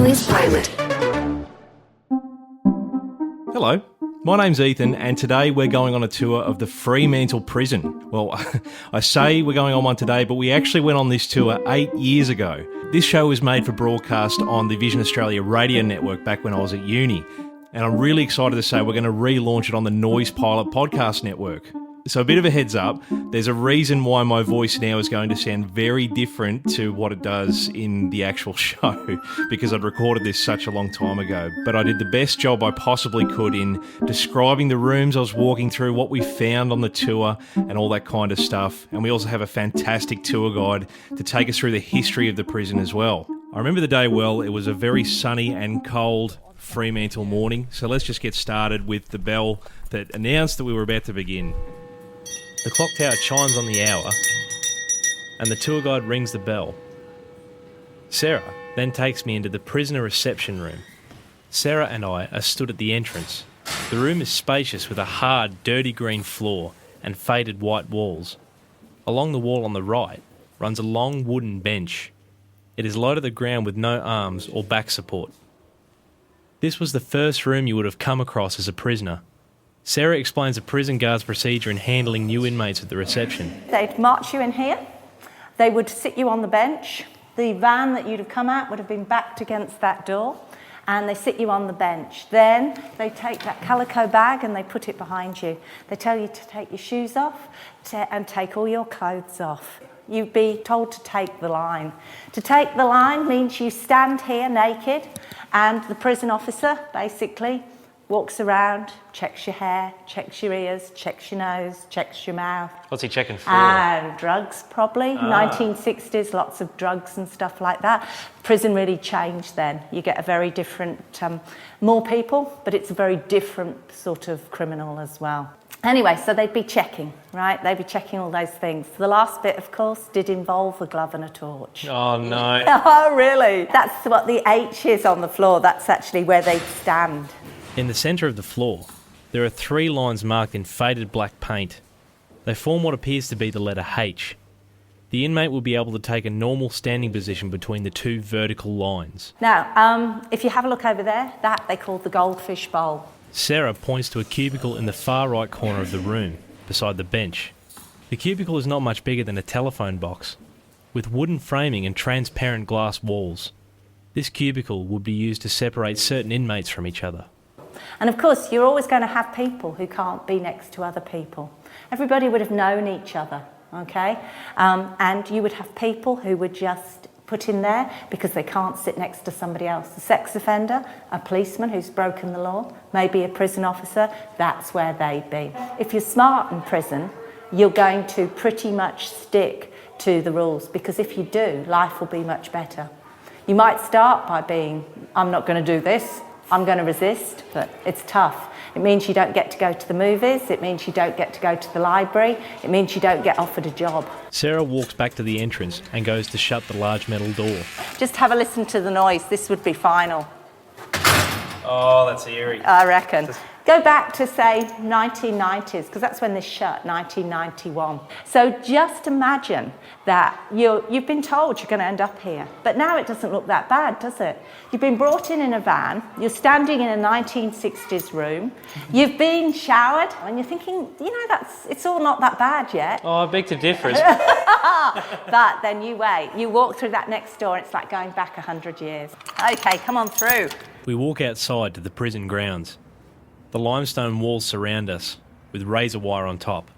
Noise Pilot. Hello, my name's Ethan, and today we're going on a tour of the Fremantle Prison. Well, I say we're going on one today, but we actually went on this tour 8 years ago. This show was made for broadcast on the Vision Australia radio network back when I was at uni, and I'm really excited to say we're going to relaunch it on the Noise Pilot podcast network. So a bit of a heads up, there's a reason why my voice now is going to sound very different to what it does in the actual show, because I'd recorded this such a long time ago. But I did the best job I possibly could in describing the rooms I was walking through, what we found on the tour, and all that kind of stuff. And we also have a fantastic tour guide to take us through the history of the prison as well. I remember the day well. It was a very sunny and cold Fremantle morning. So let's just get started with the bell that announced that we were about to begin. The clock tower chimes on the hour, and the tour guide rings the bell. Sarah then takes me into the prisoner reception room. Sarah and I are stood at the entrance. The room is spacious with a hard, dirty green floor and faded white walls. Along the wall on the right runs a long wooden bench. It is low to the ground with no arms or back support. This was the first room you would have come across as a prisoner. Sarah explains the prison guard's procedure in handling new inmates at the reception. They'd march you in here. They would sit you on the bench. The van that you'd have come out would have been backed against that door, and they sit you on the bench. Then they take that calico bag and they put it behind you. They tell you to take your shoes off and take all your clothes off. You'd be told to take the line. To take the line means you stand here naked, and the prison officer basically walks around, checks your hair, checks your ears, checks your nose, checks your mouth. What's he checking for? And drugs, probably. 1960s, lots of drugs and stuff like that. Prison really changed then. You get a very different, more people, but it's a very different sort of criminal as well. Anyway, so they'd be checking, right? They'd be checking all those things. The last bit, of course, did involve a glove and a torch. Oh, no. Oh, really? That's what the H is on the floor. That's actually where they'd stand. In the centre of the floor, there are 3 lines marked in faded black paint. They form what appears to be the letter H. The inmate will be able to take a normal standing position between the 2 vertical lines. Now, if you have a look over there, that they call the goldfish bowl. Sarah points to a cubicle in the far right corner of the room, beside the bench. The cubicle is not much bigger than a telephone box, with wooden framing and transparent glass walls. This cubicle would be used to separate certain inmates from each other. And of course, you're always going to have people who can't be next to other people. Everybody would have known each other, okay? And you would have people who would just put in there because they can't sit next to somebody else. A sex offender, a policeman who's broken the law, maybe a prison officer, that's where they'd be. If you're smart in prison, you're going to pretty much stick to the rules, because if you do, life will be much better. You might start by being, I'm not going to do this, I'm going to resist, but it's tough. It means you don't get to go to the movies, it means you don't get to go to the library, it means you don't get offered a job. Sarah walks back to the entrance and goes to shut the large metal door. Just have a listen to the noise, this would be final. Oh, that's eerie. I reckon. Go back to, say, 1990s, because that's when this shut, 1991. So just imagine that you've been told you're going to end up here, but now it doesn't look that bad, does it? You've been brought in a van, you're standing in a 1960s room, you've been showered, and you're thinking, it's all not that bad yet. Oh, I beg to differ. But then you wait, you walk through that next door, and it's like going back 100 years. Okay, come on through. We walk outside to the prison grounds. The limestone walls surround us, with razor wire on top.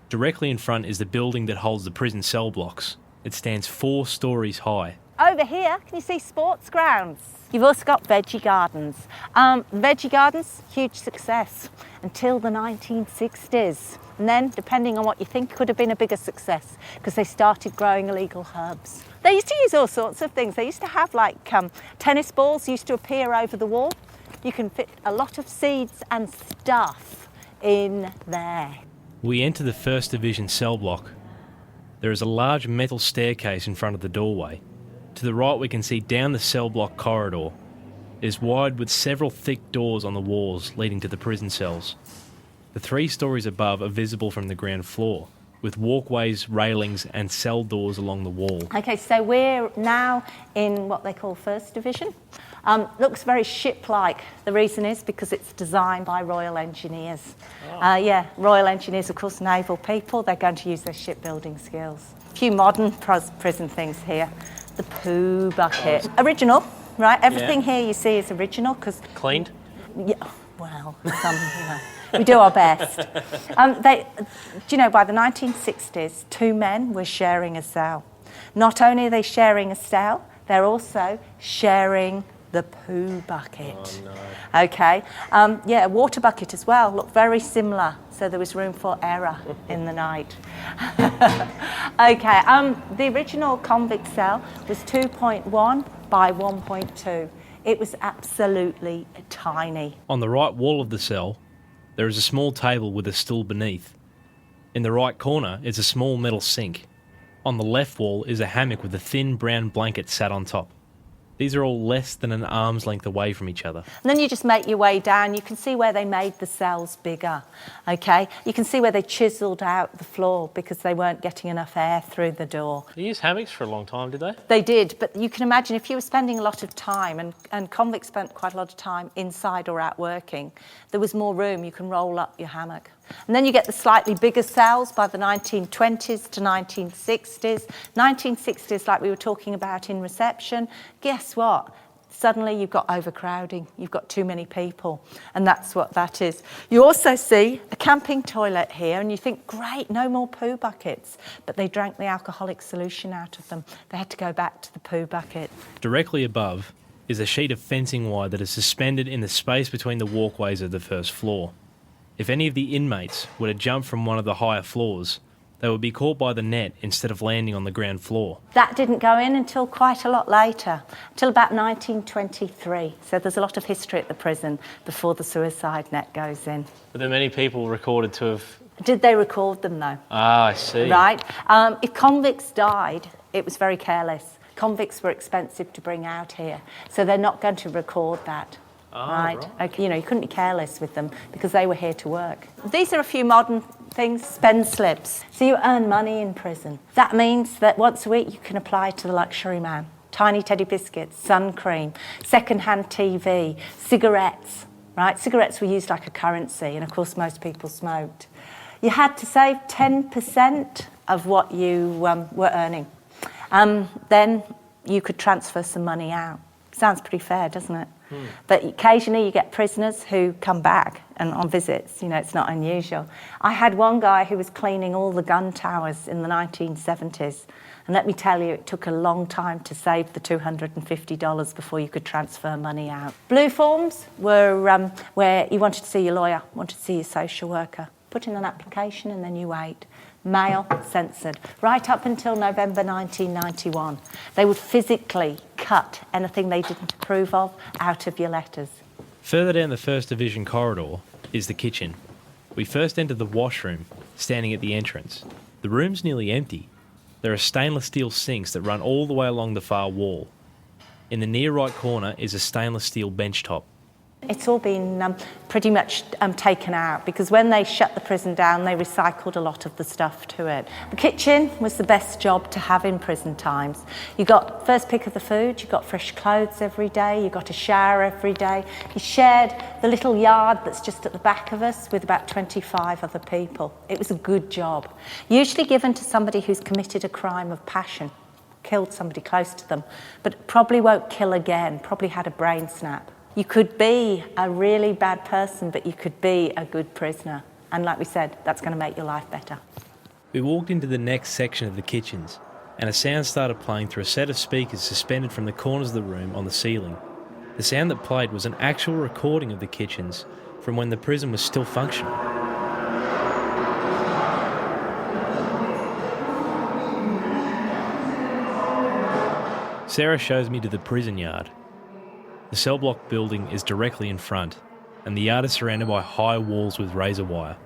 Directly in front is the building that holds the prison cell blocks. It stands 4 stories high. Over here, can you see sports grounds? You've also got veggie gardens. Veggie gardens, huge success until the 1960s. And then, depending on what you think, could have been a bigger success because they started growing illegal herbs. They used to use all sorts of things. They used to have tennis balls used to appear over the wall. You can fit a lot of seeds and stuff in there. We enter the First Division cell block. There is a large metal staircase in front of the doorway. To the right we can see down the cell block corridor. It is wide with several thick doors on the walls leading to the prison cells. The 3 stories above are visible from the ground floor, with walkways, railings and cell doors along the wall. Okay, so we're now in what they call First Division. Looks very ship-like. The reason is because it's designed by Royal Engineers. Royal Engineers, of course, naval people. They're going to use their shipbuilding skills. A few modern prison things here. The poo bucket. Original, right? Everything here you see is original because... Cleaned? Yeah, well, we do our best. By the 1960s, two men were sharing a cell. Not only are they sharing a cell, they're also sharing the poo bucket. Oh, no. Okay. A water bucket as well. Looked very similar. So there was room for error in the night. Okay. The original convict cell was 2.1 by 1.2. It was absolutely tiny. On the right wall of the cell, there is a small table with a stool beneath. In the right corner is a small metal sink. On the left wall is a hammock with a thin brown blanket sat on top. These are all less than an arm's length away from each other. And then you just make your way down. You can see where they made the cells bigger, okay? You can see where they chiselled out the floor because they weren't getting enough air through the door. They used hammocks for a long time, did they? They did, but you can imagine if you were spending a lot of time, and convicts spent quite a lot of time inside or out working, there was more room. You can roll up your hammock. And then you get the slightly bigger cells by the 1920s to 1960s. 1960s, like we were talking about in reception, guess what? Suddenly you've got overcrowding, you've got too many people, and that's what that is. You also see a camping toilet here, and you think, great, no more poo buckets. But they drank the alcoholic solution out of them. They had to go back to the poo bucket. Directly above is a sheet of fencing wire that is suspended in the space between the walkways of the first floor. If any of the inmates were to jump from one of the higher floors, they would be caught by the net instead of landing on the ground floor. That didn't go in until quite a lot later, until about 1923. So there's a lot of history at the prison before the suicide net goes in. Were there many people recorded to have... Did they record them though? Ah, I see. Right. If convicts died, it was very careless. Convicts were expensive to bring out here, so they're not going to record that. Right. Okay. You couldn't be careless with them because they were here to work. These are a few modern things. Spend slips. So you earn money in prison. That means that once a week you can apply to the luxury man. Tiny teddy biscuits, sun cream, second-hand TV, cigarettes. Right. Cigarettes were used like a currency, and of course most people smoked. You had to save 10% of what you were earning. Then you could transfer some money out. Sounds pretty fair, doesn't it? But occasionally you get prisoners who come back and on visits. It's not unusual. I had one guy who was cleaning all the gun towers in the 1970s. And let me tell you, it took a long time to save the $250 before you could transfer money out. Blue forms were where you wanted to see your lawyer, wanted to see your social worker. Put in an application and then you wait. Mail censored. Right up until November 1991. They would physically cut anything they didn't approve of out of your letters. Further down the First Division corridor is the kitchen. We first enter the washroom, standing at the entrance. The room's nearly empty. There are stainless steel sinks that run all the way along the far wall. In the near right corner is a stainless steel bench top. It's all been pretty much taken out because when they shut the prison down, they recycled a lot of the stuff to it. The kitchen was the best job to have in prison times. You got first pick of the food, you got fresh clothes every day, you got a shower every day. You shared the little yard that's just at the back of us with about 25 other people. It was a good job. Usually given to somebody who's committed a crime of passion, killed somebody close to them, but probably won't kill again, probably had a brain snap. You could be a really bad person, but you could be a good prisoner. And like we said, that's going to make your life better. We walked into the next section of the kitchens, and a sound started playing through a set of speakers suspended from the corners of the room on the ceiling. The sound that played was an actual recording of the kitchens from when the prison was still functional. Sarah shows me to the prison yard. The cell block building is directly in front, and the yard is surrounded by high walls with razor wire.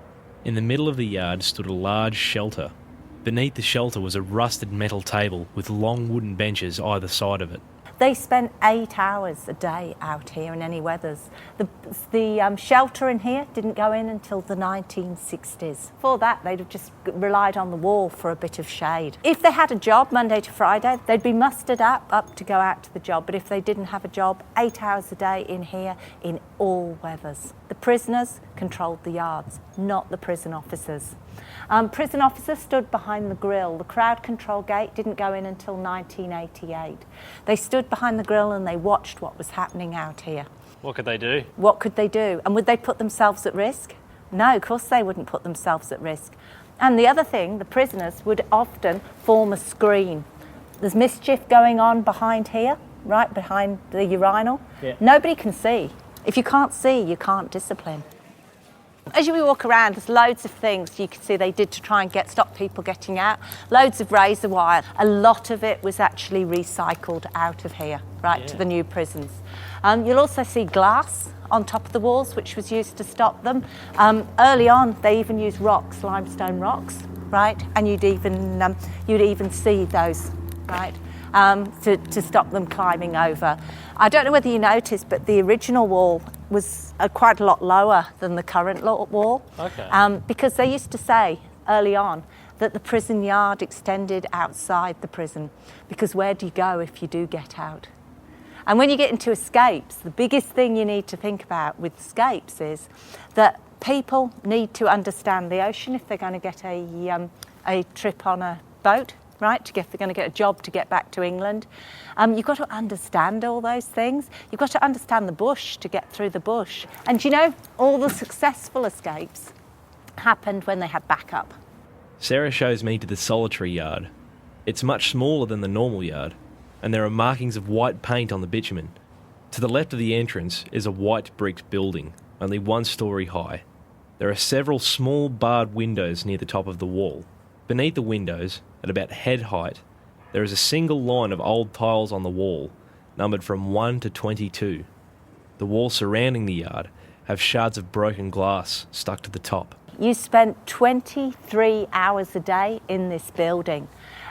In the middle of the yard stood a large shelter. Beneath the shelter was a rusted metal table with long wooden benches either side of it. They spent 8 hours a day out here in any weathers. The shelter in here didn't go in until the 1960s. Before that, they'd have just relied on the wall for a bit of shade. If they had a job Monday to Friday, they'd be mustered up to go out to the job. But if they didn't have a job, 8 hours a day in here in all weathers. The prisoners controlled the yards, not the prison officers. Prison officers stood behind the grill. The crowd control gate didn't go in until 1988. They stood behind the grill and they watched what was happening out here. What could they do? What could they do? And would they put themselves at risk? No, of course they wouldn't put themselves at risk. And the other thing, the prisoners would often form a screen. There's mischief going on behind here, right behind the urinal. Yeah. Nobody can see. If you can't see, you can't discipline. As you walk around, there's loads of things you can see they did to try and stop people getting out. Loads of razor wire. A lot of it was actually recycled out of here, right, to the new prisons. You'll also see glass on top of the walls, which was used to stop them. Early on, they even used rocks, limestone rocks, right, and you'd even see those, right, to stop them climbing over. I don't know whether you noticed, but the original wall was quite a lot lower than the current wall. Okay. Because they used to say early on that the prison yard extended outside the prison, because where do you go if you do get out? And when you get into escapes, the biggest thing you need to think about with escapes is that people need to understand the ocean if they're going to get a trip on a boat, right, if they're going to get a job to get back to England. You've got to understand all those things. You've got to understand the bush to get through the bush. And you know, all the successful escapes happened when they had backup. Sarah shows me to the solitary yard. It's much smaller than the normal yard, and there are markings of white paint on the bitumen. To the left of the entrance is a white bricked building, only 1 story high. There are several small barred windows near the top of the wall. Beneath the windows, at about head height, there is a single line of old tiles on the wall, numbered from 1 to 22. The walls surrounding the yard have shards of broken glass stuck to the top. You spent 23 hours a day in this building.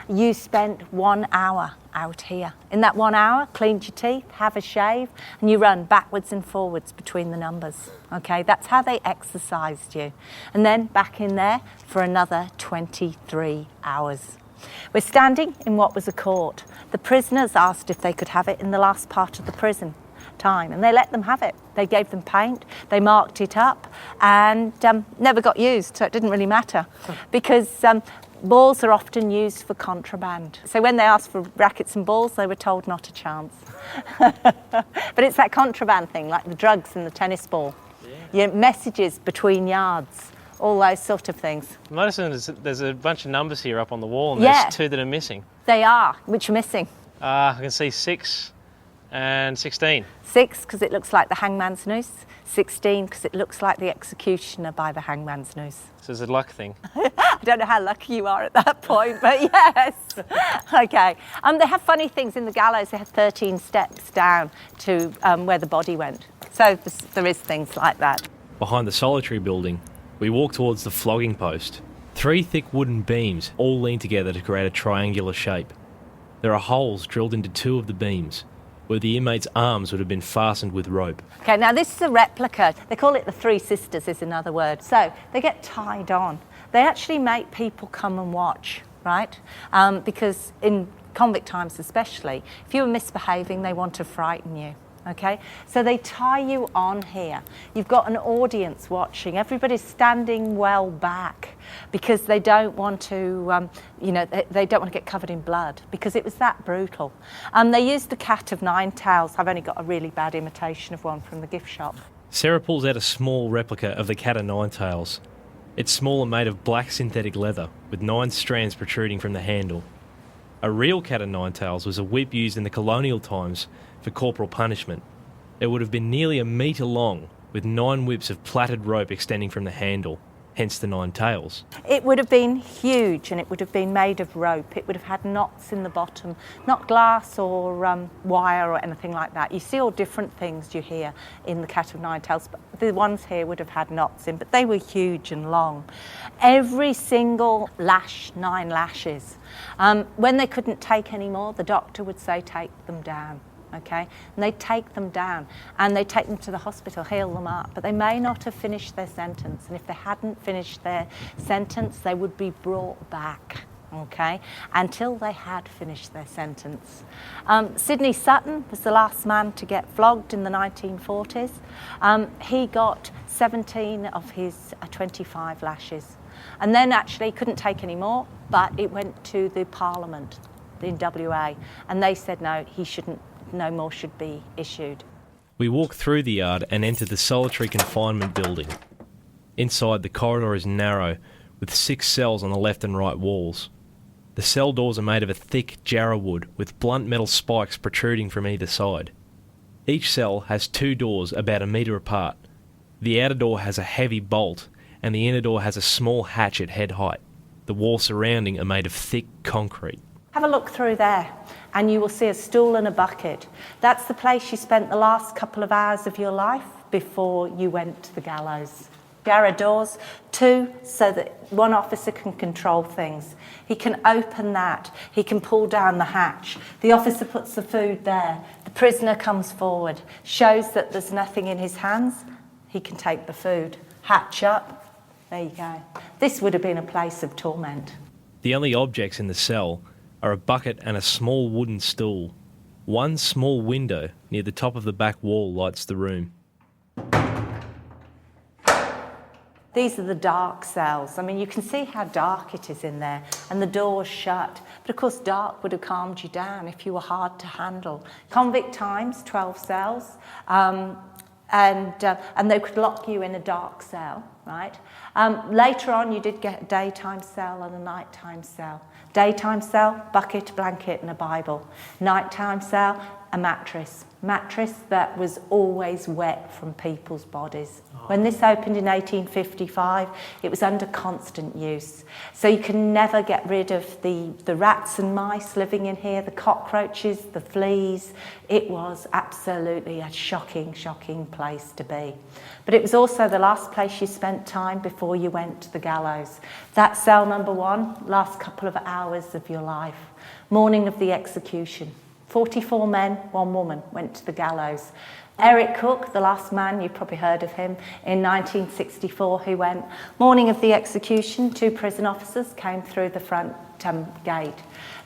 You spent 1 hour out here. In that 1 hour, cleaned your teeth, have a shave, and you run backwards and forwards between the numbers. Okay, that's how they exercised you. And then back in there for another 23 hours. We're standing in what was a court. The prisoners asked if they could have it in the last part of the prison time, and they let them have it. They gave them paint, they marked it up, and never got used, so it didn't really matter, because balls are often used for contraband. So when they asked for rackets and balls, they were told not a chance. But it's that contraband thing, like the drugs and the tennis ball. Yeah. Your messages between yards, all those sort of things. I'm noticing there's a bunch of numbers here up on the wall, and there's 2 that are missing. They are. Which are missing? I can see 6 and 16. 6 because it looks like the hangman's noose. 16 because it looks like the executioner by the hangman's noose. So it's a luck thing. I don't know how lucky you are at that point, but yes. Okay. They have funny things in the gallows. They have 13 steps down to where the body went. So there is things like that. Behind the solitary building, we walk towards the flogging post. 3 thick wooden beams all lean together to create a triangular shape. There are holes drilled into 2 of the beams, where the inmates' arms would have been fastened with rope. Okay, now this is a replica. They call it the 3 Sisters is another word. So they get tied on. They actually make people come and watch, right? Because in convict times especially, if you were misbehaving, they want to frighten you. Okay, so they tie you on here. You've got an audience watching. Everybody's standing well back because they don't want to, they don't want to get covered in blood because it was that brutal. They used the cat of 9 tails. I've only got a really bad imitation of one from the gift shop. Sarah pulls out a small replica of the cat of 9 tails. It's small and made of black synthetic leather with 9 strands protruding from the handle. A real cat of 9 tails was a whip used in the colonial times for corporal punishment. It would have been nearly a metre long, with 9 whips of plaited rope extending from the handle, hence the 9 tails. It would have been huge and it would have been made of rope. It would have had knots in the bottom, not glass or wire or anything like that. You see all different things you hear in the cat of 9 tails, but the ones here would have had knots in, but they were huge and long. Every single lash, 9 lashes. When they couldn't take any more, the doctor would say, take them down. okay? And they take them down and they take them to the hospital, heal them up, but they may not have finished their sentence. And if they hadn't finished their sentence, they would be brought back, okay, until they had finished their sentence. Sidney Sutton was the last man to get flogged in the 1940s. He got 17 of his 25 lashes. And then actually couldn't take any more, but it went to the Parliament in WA, and they said no, no more should be issued. We walk through the yard and enter the solitary confinement building. Inside, the corridor is narrow, with 6 cells on the left and right walls. The cell doors are made of a thick jarrah wood with blunt metal spikes protruding from either side. Each cell has 2 doors about 1 metre apart. The outer door has a heavy bolt, and the inner door has a small hatch at head height. The walls surrounding are made of thick concrete. Have a look through there and you will see a stool and a bucket. That's the place you spent the last couple of hours of your life before you went to the gallows. Jarrah doors, 2 so that one officer can control things. He can open that, he can pull down the hatch. The officer puts the food there, the prisoner comes forward, shows that there's nothing in his hands, he can take the food. Hatch up, there you go. This would have been a place of torment. The only objects in the cell are a bucket and a small wooden stool. One small window near the top of the back wall lights the room. These are the dark cells. I mean, you can see how dark it is in there, and the door's shut. But of course, dark would have calmed you down if you were hard to handle. Convict times, 12 cells, and they could lock you in a dark cell, right? Later on, you did get a daytime cell and a nighttime cell. Daytime cell, bucket, blanket and a Bible. Nighttime cell, a mattress. Mattress that was always wet from people's bodies. When this opened in 1855, it was under constant use. So you can never get rid of the rats and mice living in here, the cockroaches, the fleas. It was absolutely a shocking, shocking place to be. But it was also the last place you spent time before you went to the gallows. That cell number 1, last couple of hours of your life. Morning of the execution. 44 men, 1 woman went to the gallows. Eric Cook, the last man, you've probably heard of him, in 1964, who went. Morning of the execution, 2 prison officers came through the front gate.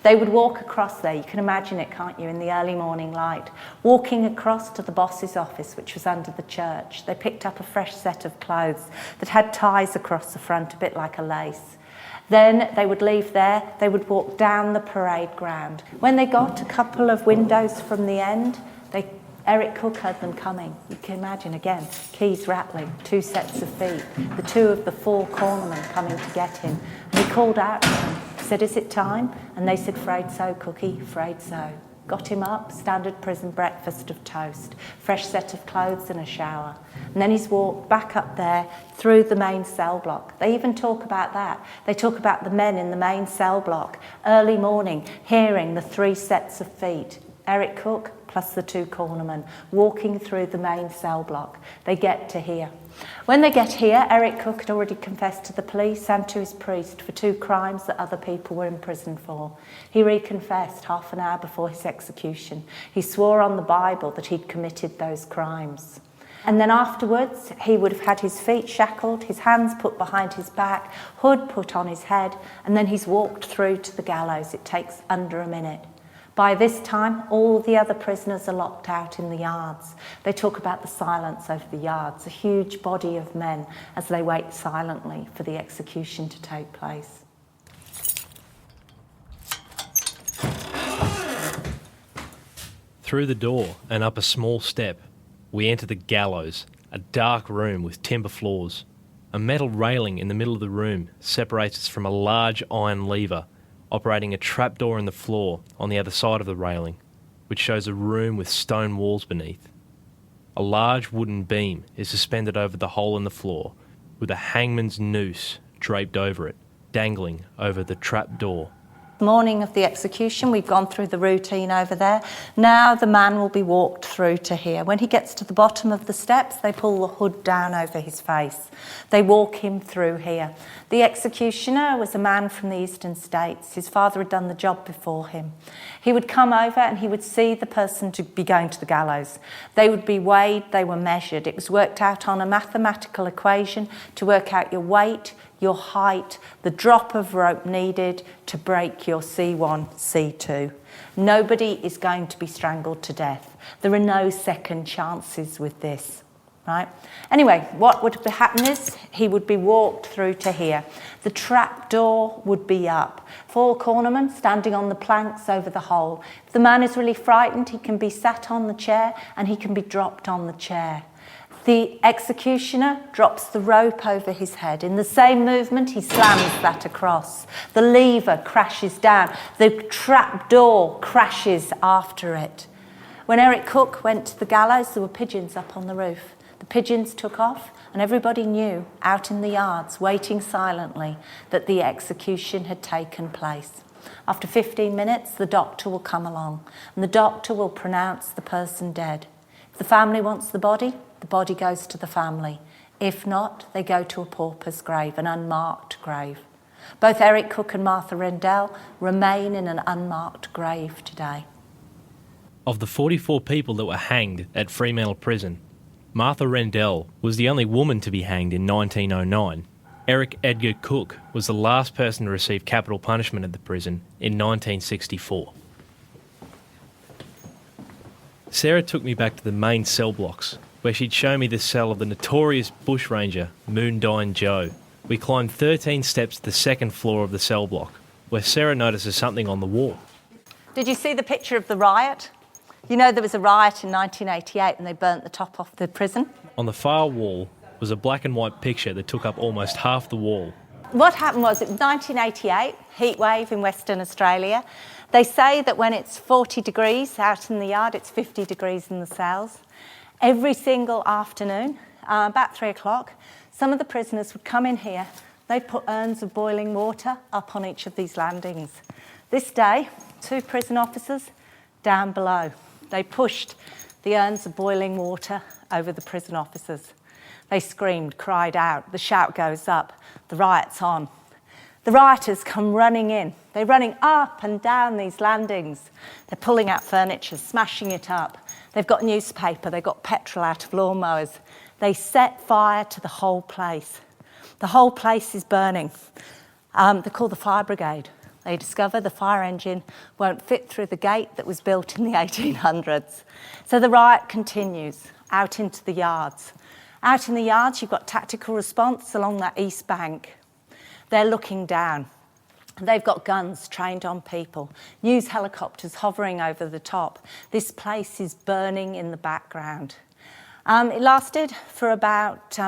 They would walk across there, you can imagine it, can't you, in the early morning light, walking across to the boss's office, which was under the church. They picked up a fresh set of clothes that had ties across the front, a bit like a lace. Then they would leave there, they would walk down the parade ground. When they got a couple of windows from the end, Eric Cook heard them coming. You can imagine, again, keys rattling, 2 sets of feet, the 2 of the 4 cornermen coming to get him. And he called out to them, said, "Is it time?" And they said, "'Fraid so, Cookie, 'fraid so." Got him up, standard prison breakfast of toast, fresh set of clothes and a shower. And then he's walked back up there through the main cell block. They even talk about that. They talk about the men in the main cell block, early morning, hearing the 3 sets of feet. Eric Cook plus the 2 cornermen walking through the main cell block. They get to here. When they get here, Eric Cook had already confessed to the police and to his priest for 2 crimes that other people were in prison for. He reconfessed half an hour before his execution. He swore on the Bible that he'd committed those crimes. And then afterwards, he would have had his feet shackled, his hands put behind his back, hood put on his head, and then he's walked through to the gallows. It takes under a minute. By this time, all the other prisoners are locked out in the yards. They talk about the silence over the yards, a huge body of men as they wait silently for the execution to take place. Through the door and up a small step, we enter the gallows, a dark room with timber floors. A metal railing in the middle of the room separates us from a large iron lever operating a trapdoor in the floor on the other side of the railing, which shows a room with stone walls beneath. A large wooden beam is suspended over the hole in the floor, with a hangman's noose draped over it, dangling over the trapdoor. Morning of the execution, we've gone through the routine over there. Now the man will be walked through to here. When he gets to the bottom of the steps, they pull the hood down over his face. They walk him through here. The executioner was a man from the eastern states. His father had done the job before him. He would come over and he would see the person to be going to the gallows. They would be weighed, they were measured. It was worked out on a mathematical equation to work out your weight, your height, the drop of rope needed to break your C1, C2. Nobody is going to be strangled to death. There are no second chances with this, right? Anyway, what would happen is he would be walked through to here. The trap door would be up. 4 cornermen standing on the planks over the hole. If the man is really frightened, he can be sat on the chair and he can be dropped on the chair. The executioner drops the rope over his head. In the same movement, he slams that across. The lever crashes down. The trap door crashes after it. When Eric Cook went to the gallows, there were pigeons up on the roof. The pigeons took off, and everybody knew, out in the yards, waiting silently, that the execution had taken place. After 15 minutes, the doctor will come along, and the doctor will pronounce the person dead. If the family wants the body goes to the family. If not, they go to a pauper's grave, an unmarked grave. Both Eric Cook and Martha Rendell remain in an unmarked grave today. Of the 44 people that were hanged at Fremantle Prison, Martha Rendell was the only woman to be hanged in 1909. Eric Edgar Cook was the last person to receive capital punishment at the prison in 1964. Sarah took me back to the main cell blocks, where she'd show me the cell of the notorious bushranger, Moondyne Joe. We climbed 13 steps to the second floor of the cell block, where Sarah notices something on the wall. Did you see the picture of the riot? You know there was a riot in 1988 and they burnt the top off the prison? On the far wall was a black and white picture that took up almost half the wall. What happened was, it was 1988, heat wave in Western Australia. They say that when it's 40 degrees out in the yard, it's 50 degrees in the cells. Every single afternoon, about 3 o'clock, some of the prisoners would come in here. They'd put urns of boiling water up on each of these landings. This day, 2 prison officers down below. They pushed the urns of boiling water over the prison officers. They screamed, cried out. The shout goes up. The riot's on. The rioters come running in. They're running up and down these landings. They're pulling out furniture, smashing it up. They've got newspaper, they've got petrol out of lawnmowers. They set fire to the whole place. The whole place is burning. They're called the fire brigade. They discover the fire engine won't fit through the gate that was built in the 1800s. So the riot continues out into the yards. Out in the yards, you've got tactical response along that east bank. They're looking down. They've got guns trained on people, news helicopters hovering over the top. This place is burning in the background. It lasted for about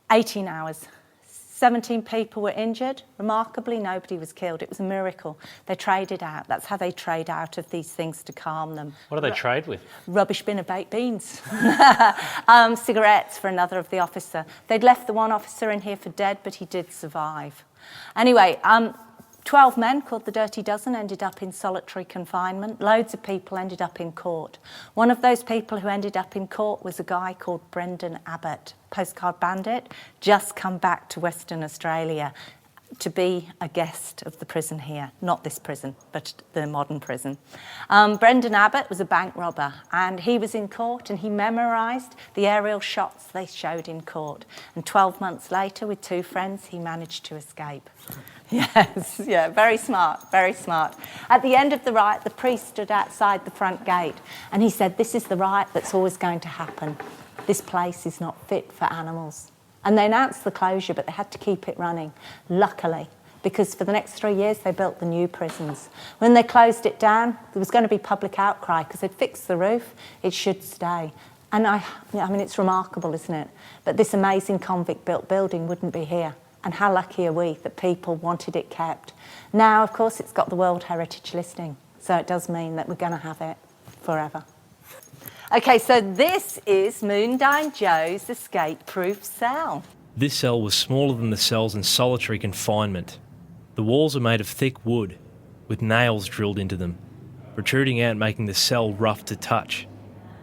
18 hours. 17 people were injured. Remarkably, nobody was killed. It was a miracle. They traded out. That's how they trade out of these things to calm them. What do they trade with? Rubbish bin of baked beans. Cigarettes for another of the officer. They'd left the one officer in here for dead, but he did survive. Anyway, 12 men called the Dirty Dozen ended up in solitary confinement. Loads of people ended up in court. One of those people who ended up in court was a guy called Brendan Abbott, postcard bandit, just come back to Western Australia to be a guest of the prison here. Not this prison, but the modern prison. Brendan Abbott was a bank robber, and he was in court and he memorised the aerial shots they showed in court. And 12 months later, with 2 friends, he managed to escape. Yes, yeah, very smart, very smart. At the end of the riot, the priest stood outside the front gate and he said, "This is the riot that's always going to happen. This place is not fit for animals." And they announced the closure, but they had to keep it running, luckily, because for the next 3 years they built the new prisons. When they closed it down, there was going to be public outcry because they'd fixed the roof, it should stay. And I mean, it's remarkable, isn't it? But this amazing convict-built building wouldn't be here. And how lucky are we that people wanted it kept. Now, of course, it's got the World Heritage listing, so it does mean that we're going to have it forever. Okay, so this is Moondyne Joe's escape-proof cell. This cell was smaller than the cells in solitary confinement. The walls are made of thick wood, with nails drilled into them, protruding out making the cell rough to touch.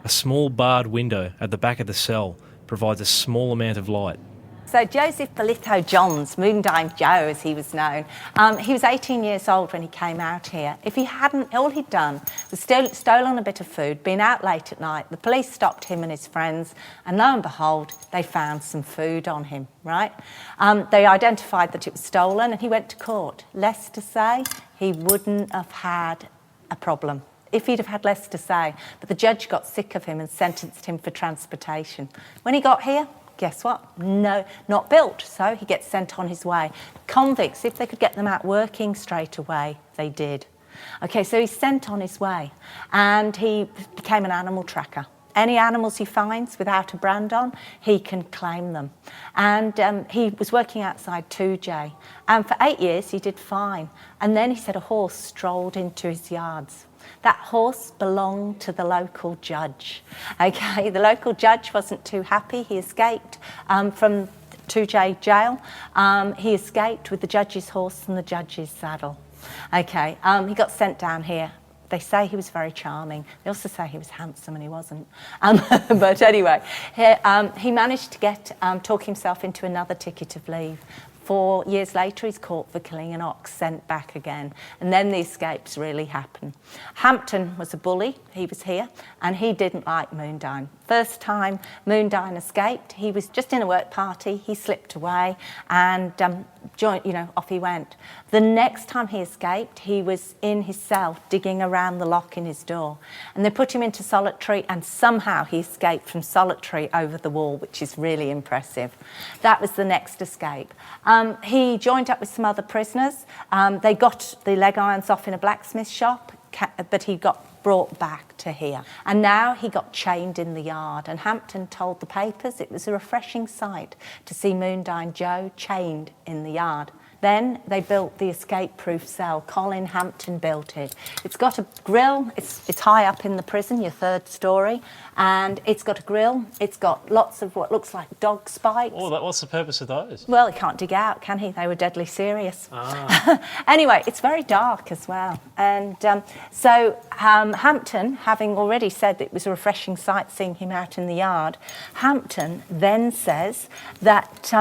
A small barred window at the back of the cell provides a small amount of light. So Joseph Bolitho Johns, Moondime Joe as he was known, he was 18 years old when he came out here. If he hadn't, all he'd done was stolen a bit of food, been out late at night. The police stopped him and his friends, and lo and behold, they found some food on him, right? They identified that it was stolen and he went to court. Less to say, he wouldn't have had a problem if he'd have had less to say. But the judge got sick of him and sentenced him for transportation. When he got here, guess what? No, not built, so he gets sent on his way. Convicts, if they could get them out working straight away, they did. Okay, so he's sent on his way, and he became an animal tracker. Any animals he finds without a brand on, he can claim them. And he was working outside 2J, and for 8 years he did fine. And then he said a horse strolled into his yards. That horse belonged to the local judge. Okay, the local judge wasn't too happy. He escaped from 2J jail. He escaped with the judge's horse and the judge's saddle. Okay, he got sent down here. They say he was very charming. They also say he was handsome, and he wasn't. But anyway, he managed to talk himself into another ticket of leave. 4 years later, he's caught for killing an ox, sent back again. And then the escapes really happen. Hampton was a bully. He was here, and he didn't like Moondine. First time Moondine escaped, he was just in a work party. He slipped away and off he went. The next time he escaped, he was in his cell digging around the lock in his door. And they put him into solitary, and somehow he escaped from solitary over the wall, which is really impressive. That was the next escape. He joined up with some other prisoners. They got the leg irons off in a blacksmith shop, but he got brought back to here. And now he got chained in the yard. And Hampton told the papers it was a refreshing sight to see Moondine Joe chained in the yard. Then they built the escape-proof cell. Colin Hampton built it. It's got a grill. It's high up in the prison, your third story, and it's got a grill. It's got lots of what looks like dog spikes. Oh, what's the purpose of those? Well, he can't dig out, can he? They were deadly serious. Anyway, it's very dark as well. And so Hampton, having already said that it was a refreshing sight seeing him out in the yard, Hampton then says that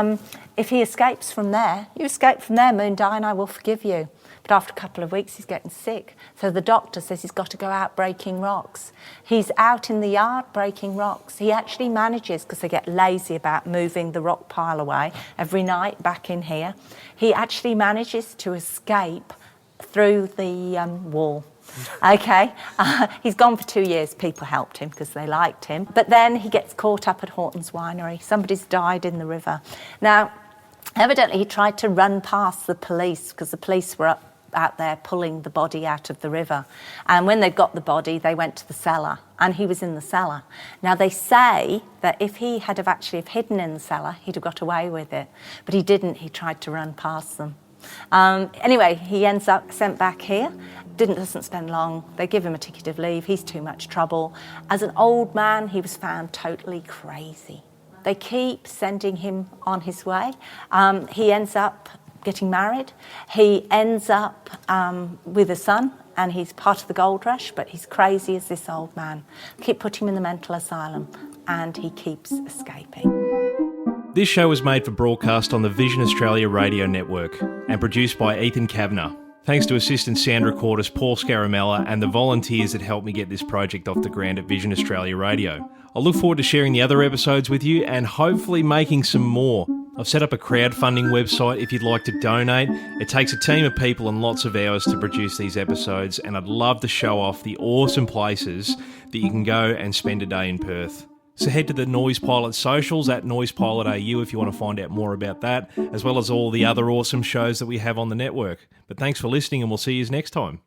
if he escapes from there, you escape from there, Moondine, I will forgive you. But after a couple of weeks, he's getting sick. So the doctor says he's got to go out breaking rocks. He's out in the yard breaking rocks. He actually manages, because they get lazy about moving the rock pile away every night back in here, he actually manages to escape through the wall. Okay, he's gone for 2 years. People helped him because they liked him. But then he gets caught up at Horton's Winery. Somebody's died in the river. Now, evidently he tried to run past the police because the police were out there pulling the body out of the river. And when they got the body, they went to the cellar, and he was in the cellar. Now, they say that if he had have actually have hidden in the cellar, he'd have got away with it. But he didn't. He tried to run past them. Anyway, he ends up sent back here. Doesn't spend long. They give him a ticket of leave. He's too much trouble. As an old man, he was found totally crazy. They keep sending him on his way. He ends up getting married. He ends up with a son, and he's part of the gold rush, but he's crazy as this old man. Keep putting him in the mental asylum, and he keeps escaping. This show was made for broadcast on the Vision Australia radio network and produced by Ethan Kavanagh. Thanks to assistant sound recorders Paul Scaramella and the volunteers that helped me get this project off the ground at Vision Australia Radio. I look forward to sharing the other episodes with you and hopefully making some more. I've set up a crowdfunding website if you'd like to donate. It takes a team of people and lots of hours to produce these episodes, and I'd love to show off the awesome places that you can go and spend a day in Perth. So head to the Noise Pilot socials at NoisePilotAU if you want to find out more about that, as well as all the other awesome shows that we have on the network. But thanks for listening, and we'll see you next time.